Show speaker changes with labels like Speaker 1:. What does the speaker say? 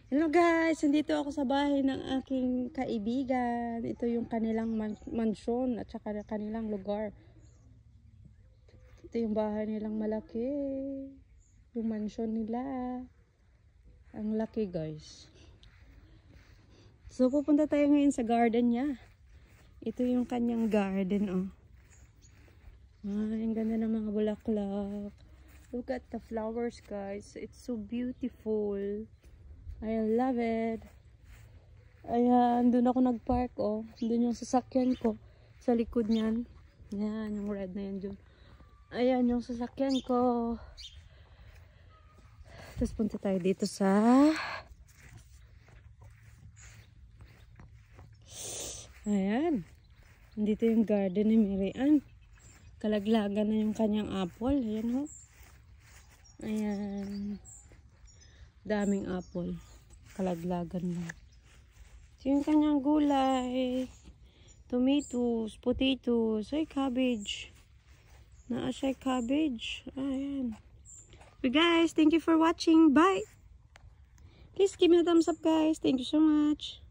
Speaker 1: Hello guys, nandito ako sa bahay ng aking kaibigan. Ito yung kanilang mansyon at saka kanilang lugar. Ito yung bahay nilang malaki. Yung mansyon nila. Ang laki guys. So pupunta tayo ngayon sa garden niya. Ito yung kanyang garden oh. Ay, ang ganda ng mga bulaklak. Look at the flowers guys. It's so beautiful. I love it. Ayan, doon ako nagpark oh. Doon yung sasakyan ko. Sa likod niyan. Ayan, yung red na yan dun. Ayan yung sasakyan ko. Tapos punta tayo dito sa ayan. Dito yung garden ni Mary Ann. Kalaglagan na yung kanyang apple. Ayan oh. Ayan. Daming apple. Kalaglagan lang. So yung kanyang gulay. Tomatoes, potatoes, ay cabbage. Naa siya cabbage. Ayan. So guys, thank you for watching. Bye! Please give me a thumbs up guys. Thank you so much.